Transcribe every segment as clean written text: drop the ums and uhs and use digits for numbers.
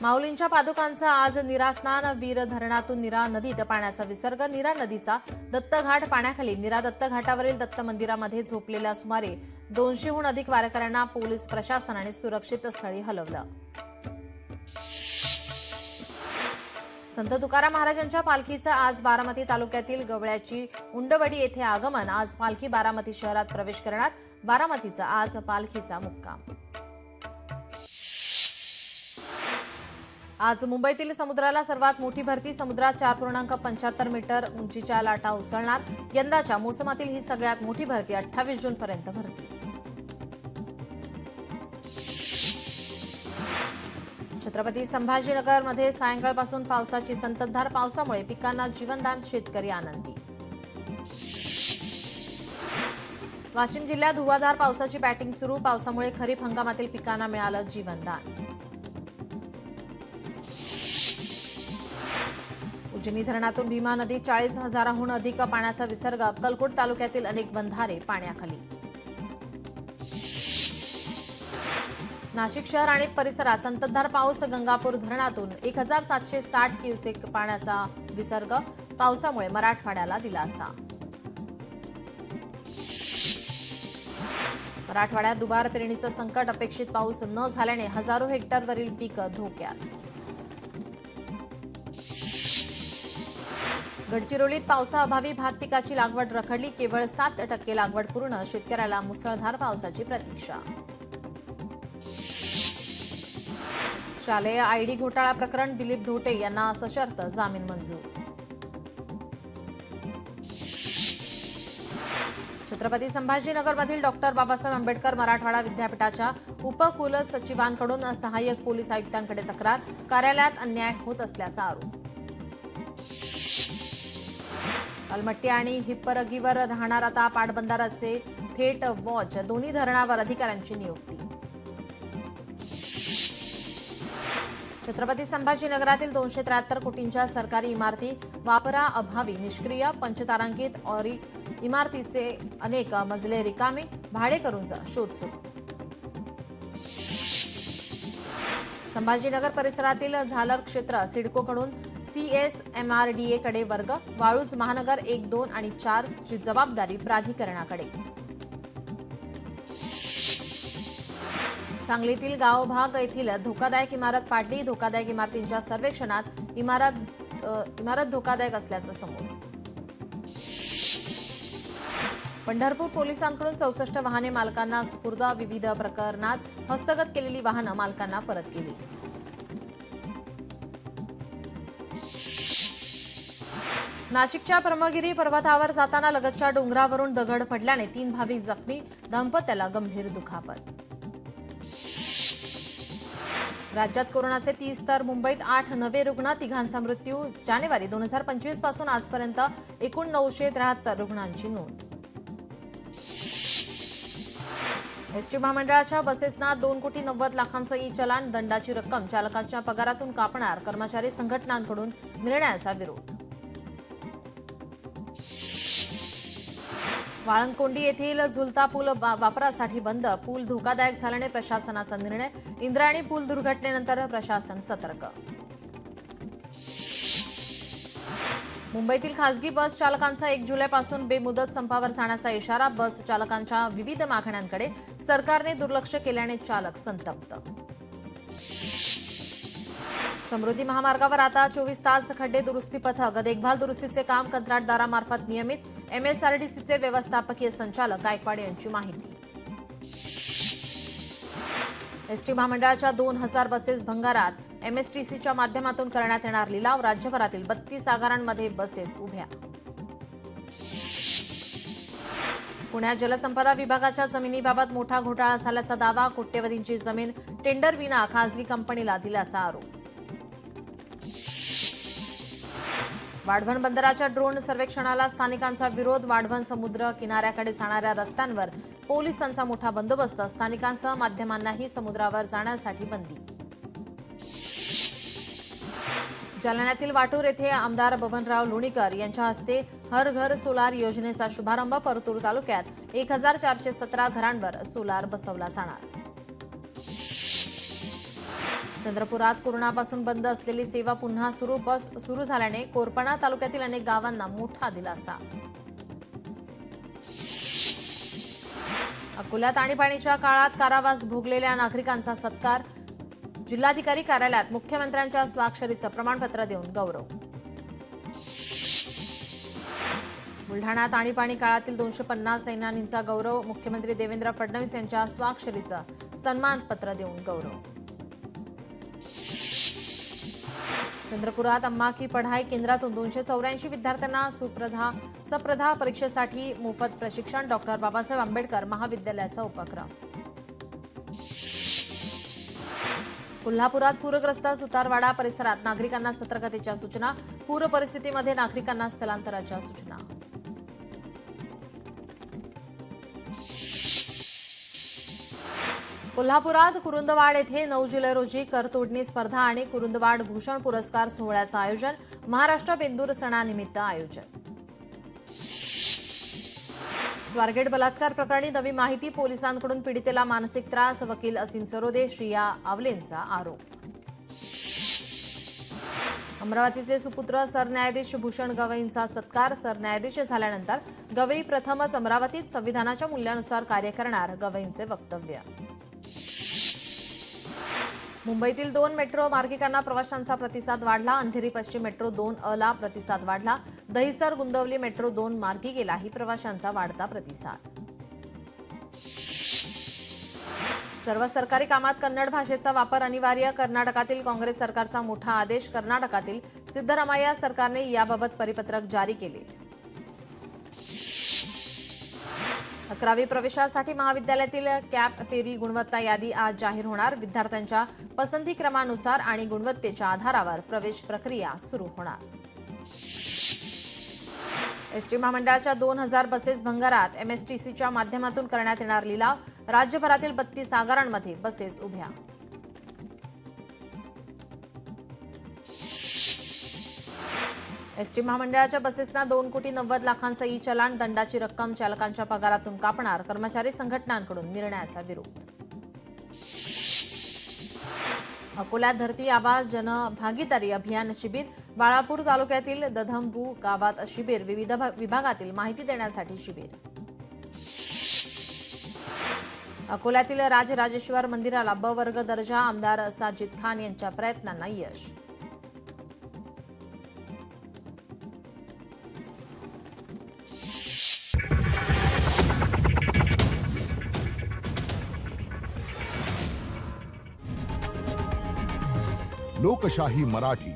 माऊलींच्या पादुकांचा आज नीरा स्नान. वीर धरणातून नीरा नदीत पाण्याचा विसर्ग. नीरा नदीचा दत्तघाट पाण्याखाली. नीरा दत्तघाटावरील दत्त मंदिरामध्ये झोपलेल्या सुमारे 200हून अधिक वारकऱ्यांना पोलीस प्रशासनाने सुरक्षित स्थळी हलवलं. संत तुकाराम महाराजांच्या पालखीचं आज बारामती तालुक्यातील गवळ्याची उंडवडी येथे आगमन. आज पालखी बारामती शहरात प्रवेश करणार. बारामतीचा आज पालखीचा मुक्काम. आज मुंबईतील समुद्राला सर्वात मोठी भरती. समुद्रात 4.75 मीटर उंचीच्या लाटा उसळणार. यंदाच्या मोसमातील ही सगळ्यात मोठी भरती. 28 जूनपर्यंत भरती. छत्रपती संभाजीनगरमध्ये सायंकाळपासून पावसाची संततधार. पावसामुळे पिकांना जीवनदान. शेतकरी आनंदी. वाशिम जिल्ह्यात धुवाधार पावसाची बॅटिंग सुरू. पावसामुळे खरीप हंगामातील पिकांना मिळालं जीवनदान. उजनी धरणातून भीमा नदीत 40,000हून अधिक पाण्याचा विसर्ग. अक्कलकोट तालुक्यातील अनेक बंधारे पाण्याखाली. नाशिक शहर आणि परिसरात संततधार पाऊस. गंगापूर धरणातून 1,760 क्युसेक पाण्याचा विसर्ग. पावसामुळे मराठवाड्याला दिलासा. मराठवाड्यात दुबार पेरणीचं संकट. अपेक्षित पाऊस न झाल्याने हजारो हेक्टरवरील पीक धोक्यात. गडचिरोलीत पावसाअभावी भात पिकाची लागवड रखडली. केवळ 7% लागवड पूर्ण. शेतकऱ्याला मुसळधार पावसाची प्रतीक्षा. शालेय आयडी घोटाळा प्रकरण. दिलीप धोटे यांना सशर्त जामीन मंजूर. छत्रपती संभाजीनगरमधील डॉक्टर बाबासाहेब आंबेडकर मराठवाडा विद्यापीठाच्या उपकुलसचिवांकडून सहाय्यक पोलीस आयुक्तांकडे तक्रार. कार्यालयात अन्याय होत असल्याचा आरोप. अलमट्टी आणि हिप्परगीवर राहणार आता पाटबंधाराचे थेट वॉच. दोन्ही धरणावर अधिकाऱ्यांची नियुक्ती. छत्रपती संभाजीनगरातील 273 कोटींच्या सरकारी इमारती वापराअभावी निष्क्रिय. पंचतारांकित ऑरिक इमारतीचे अनेक मजले रिकामे. भाडेकरूंचा शोध सुरू. संभाजीनगर परिसरातील झालर क्षेत्र सिडकोकडून CSMRDA कडे वर्ग. वाळूज महानगर 1, 2 आणि 4 ची जबाबदारी प्राधिकरणाकडे. सांगलीतील गावभाग येथील धोकादायक इमारत पाडली. धोकादायक इमारतींच्या सर्वेक्षणात इमारत धोकादायक असल्याचं समोर. पंढरपूर पोलिसांकडून 64 वाहने मालकांना सुपूर्द. विविध प्रकरणात हस्तगत केलेली वाहनं मालकांना परत केली. नाशिकच्या ब्रह्मगिरी पर्वतावर जाताना लगतच्या डोंगरावरून दगड पडल्याने 3 भाविक जखमी. दाम्पत्याला गंभीर दुखापत. राज्यात कोरोनाचे 30 तर मुंबईत 8 नवे रुग्ण. 3घांचा मृत्यू. जानेवारी 2025 पासून आजपर्यंत एकूण 973 रुग्णांची नोंद. एसटी महामंडळाच्या बसेसना 2,90,00,000चं ई-चलान. दंडाची रक्कम चालकांच्या पगारातून कापणार. कर्मचारी संघटनांकडून निर्णयाचा विरोध. वाळंकोंडी येथील झुलता पूल वापरासाठी बंद. पूल धोकादायक झाल्याने प्रशासनाचा निर्णय. इंद्रायणी पूल दुर्घटनेनंतर प्रशासन सतर्क. मुंबईतील खासगी बस चालकांचा 1 जुलैपासून बेमुदत संपावर जाण्याचा इशारा. बस चालकांच्या विविध मागण्यांकडे सरकारने दुर्लक्ष केल्याने चालक संतप्त. समृद्धी महामार्गावर आता 24 तास खड्डे दुरुस्ती पथक. देखभाल दुरुस्तीचे काम कंत्राटदारामार्फत नियमित. MSRDCचे व्यवस्थापकीय संचालक गायकवाड यांची माहिती. एसटी महामंडळाच्या 2000 बसेस भंगारात. MSTCच्या माध्यमातून करण्यात येणार लिलाव. राज्यभरातील 32 आगारांमध्ये बसेस उभ्या. पुण्यात जलसंपदा विभागाच्या जमिनीबाबत मोठा घोटाळा झाल्याचा दावा. कोट्यवधींची जमीन टेंडर विना खासगी कंपनीला दिल्याचा आरोप. वाढवण बंदराच्या ड्रोन सर्वेक्षणाला स्थानिकांचा विरोध. वाढवण समुद्र किनाऱ्याकडे जाणाऱ्या रस्त्यांवर पोलिसांचा मोठा बंदोबस्त. स्थानिकांसह माध्यमांनाही समुद्रावर जाण्यासाठी बंदी. जालन्यातील वाटूर येथे आमदार बबनराव लोणीकर यांच्या हस्ते हर घर सोलार योजनेचा शुभारंभ. परतूर तालुक्यात 1,417 घरांवर सोलार बसवला जाणार. चंद्रपुरात कोरोनापासून बंद असलेली सेवा पुन्हा सुरू. बस सुरू झाल्याने कोरपणा तालुक्यातील अनेक गावांना मोठा दिलासा. अकोल्यात आणीबाणीच्या काळात कारावास भोगलेल्या नागरिकांचा सत्कार. जिल्हाधिकारी कार्यालयात मुख्यमंत्र्यांच्या स्वाक्षरीचं प्रमाणपत्र देऊन गौरव. बुलढाण्यात आणीबाणी काळातील 250 सैन्यानींचा गौरव. मुख्यमंत्री देवेंद्र फडणवीस यांच्या स्वाक्षरीचं सन्मानपत्र देऊन गौरव. चंद्रपुरात अम्मा की पढाई केंद्रातून 284 विद्यार्थ्यांना सप्रधा परीक्षेसाठी मोफत प्रशिक्षण. डॉक्टर बाबासाहेब आंबेडकर महाविद्यालयाचा उपक्रम. कोल्हापुरात पूरग्रस्त सुतारवाडा परिसरात नागरिकांना सतर्कतेच्या सूचना. पूर परिस्थितीमध्ये नागरिकांना स्थलांतराच्या सूचना. कोल्हापुरात कुरुंदवाड येथे 9 जुलै रोजी करतोडणी स्पर्धा आणि कुरुंदवाड भूषण पुरस्कार सोहळ्याचं आयोजन. महाराष्ट्र बेंदूर सणानिमित्त आयोजन. स्वारगेट बलात्कार प्रकरणी नवी माहिती. पोलिसांकडून पीडितेला मानसिक त्रास. वकील असीम सरोदे, श्रिया आवलेंचा आरोप. अमरावतीचे सुपुत्र सरन्यायाधीश भूषण गवईंचा सत्कार. सरन्यायाधीश झाल्यानंतर गवई प्रथमच अमरावतीत संविधानाच्या मूल्यानुसार कार्य करणार. गवईंचे वक्तव्य. मुंबईतील 2 मेट्रो मार्गिकांना प्रवाशांचा प्रतिसाद वाढला. अंधेरी पश्चिम मेट्रो 2 ला प्रतिसाद वाढला. दहिसर गुंदवली मेट्रो 2 मार्गिकेलाही प्रवाशांचा वाढता प्रतिसाद. सर्व सरकारी कामात कन्नड भाषेचा वापर अनिवार्य. कर्नाटकातील काँग्रेस सरकारचा मोठा आदेश. कर्नाटकातील सिद्धरामय्या सरकारने याबाबत परिपत्रक जारी केले. 11वी प्रवेशासाठी महाविद्यालयातील कॅप फेरी गुणवत्ता यादी आज जाहीर होणार. विद्यार्थ्यांच्या पसंतीक्रमानुसार आणि गुणवत्तेच्या आधारावर प्रवेश प्रक्रिया सुरू होणार. एसटी महामंडळाच्या 2000 बसेस भंगारात. एमएसटीसीच्या माध्यमातून करण्यात येणार लिलाव. राज्यभरातील 32 आगारांमध्ये बसेस उभ्या. एसटी महामंडळाच्या बसेसना 2,90,00,000 ई चलान. दंडाची रक्कम चालकांच्या पगारातून कापणार. कर्मचारी संघटनांकडून निर्णयाचा विरोध. अकोल्यात धरती आबा जनभागीदारी अभियान शिबिर. बाळापूर तालुक्यातील दधंबू गावात शिबिर. विविध विभागातील माहिती देण्यासाठी शिबिर. अकोल्यातील राजराजेश्वर मंदिराला ब वर्ग दर्जा. आमदार साजिद खान यांच्या प्रयत्नांना यश. लोकशाही मराठी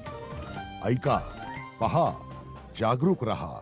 ऐका, पहा, जागरूक रहा.